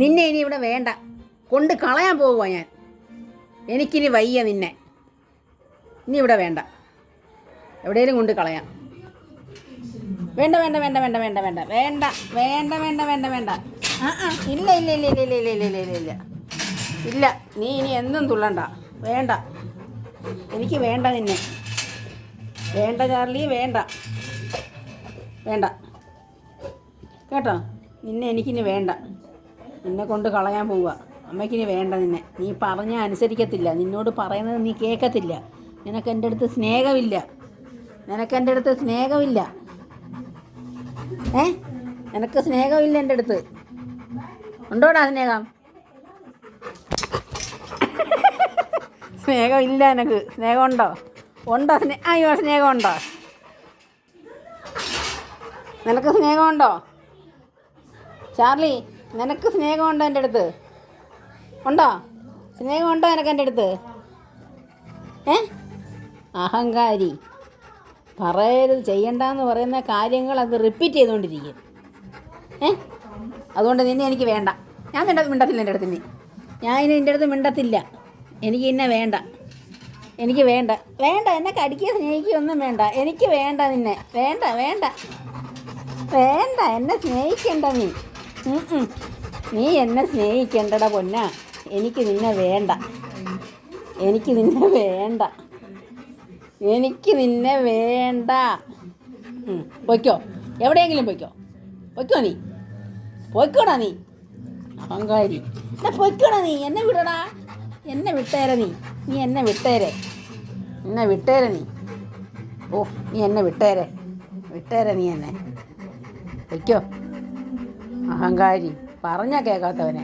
നിന്നെ ഇനി ഇവിടെ വേണ്ട, കൊണ്ട് കളയാൻ പോവുക ഞാൻ. എനിക്കിനി വയ്യ നിന്നെ. ഇനി ഇവിടെ വേണ്ട, എവിടെയെങ്കിലും കൊണ്ട് കളയാം. വേണ്ട വേണ്ട വേണ്ട വേണ്ട വേണ്ട വേണ്ട വേണ്ട വേണ്ട വേണ്ട വേണ്ട വേണ്ട ഇല്ല ഇല്ല ഇല്ല ഇല്ല ഇല്ല ഇല്ല ഇല്ല ഇല്ല ഇല്ല ഇല്ല. നീ ഇനി എന്തും തുള്ളണ്ട. വേണ്ട, എനിക്ക് വേണ്ട നിന്നെ. വേണ്ട ചാർലി, വേണ്ട വേണ്ട കേട്ടോ. നിന്നെ എനിക്കിനി വേണ്ട. നിന്നെ കൊണ്ട് കളയാൻ പോവുക. അമ്മയ്ക്കിനി വേണ്ട നിന്നെ. നീ പറഞ്ഞാൽ അനുസരിക്കത്തില്ല. നിന്നോട് പറയുന്നത് നീ കേൾക്കത്തില്ല. നിനക്ക് എൻ്റെ അടുത്ത് സ്നേഹമില്ല. നിനക്കെൻ്റെ അടുത്ത് സ്നേഹമില്ല. നിനക്ക് സ്നേഹമില്ല എൻ്റെ അടുത്ത്. ഉണ്ടോടാ സ്നേഹം? സ്നേഹമില്ല എനിക്ക്. സ്നേഹമുണ്ടോ? ഉണ്ടോ? അയ്യോ, സ്നേഹമുണ്ടോ? നിനക്ക് സ്നേഹമുണ്ടോ ചാർലി? നിനക്ക് സ്നേഹമുണ്ടോ എൻ്റെ അടുത്ത്? ഉണ്ടോ? സ്നേഹമുണ്ടോ നിനക്ക് എൻ്റെ അടുത്ത്? അഹങ്കാരി. പറയരുത്, ചെയ്യണ്ടെന്ന് പറയുന്ന കാര്യങ്ങൾ അത് റിപ്പീറ്റ് ചെയ്തുകൊണ്ടിരിക്കും. അതുകൊണ്ട് നിന്നെ എനിക്ക് വേണ്ട. ഞാൻ നിൻ്റെ അടുത്ത് മിണ്ടത്തില്ല. എൻ്റെ അടുത്ത് ഞാൻ ഇനി നിൻ്റെ അടുത്ത് മിണ്ടത്തില്ല. എനിക്ക് ഇന്നെ വേണ്ട. എനിക്ക് വേണ്ട. വേണ്ട, എന്നെ കടിക്കുക സ്നേഹിക്കുകയൊന്നും വേണ്ട. എനിക്ക് വേണ്ട നിന്നെ. വേണ്ട വേണ്ട വേണ്ട. എന്നെ സ്നേഹിക്കണ്ട നീ. നീ എന്നെ സ്നേഹിക്കണ്ടടാ പൊന്നാ. എനിക്ക് നിന്നെ വേണ്ട. എനിക്ക് നിന്നെ വേണ്ട. എനിക്ക് നിന്നെ വേണ്ട. പൊയ്ക്കോ, എവിടെയെങ്കിലും പൊയ്ക്കോ. പൊയ്ക്കോ നീ. പൊയ്ക്കോടാ നീ, അഹങ്കാരി. പൊയ്ക്കോടാ നീ. എന്നെ വിടടാ. എന്നെ വിട്ടേരെ നീ. നീ എന്നെ വിട്ടേരെ. എന്നെ വിട്ടേരെ നീ. ഓ, നീ എന്നെ വിട്ടേരെ. വിട്ടേരെ നീ എന്നെ. പൊയ്ക്കോ, അഹങ്കാരി. പറഞ്ഞാൽ കേൾക്കാത്തവനെ.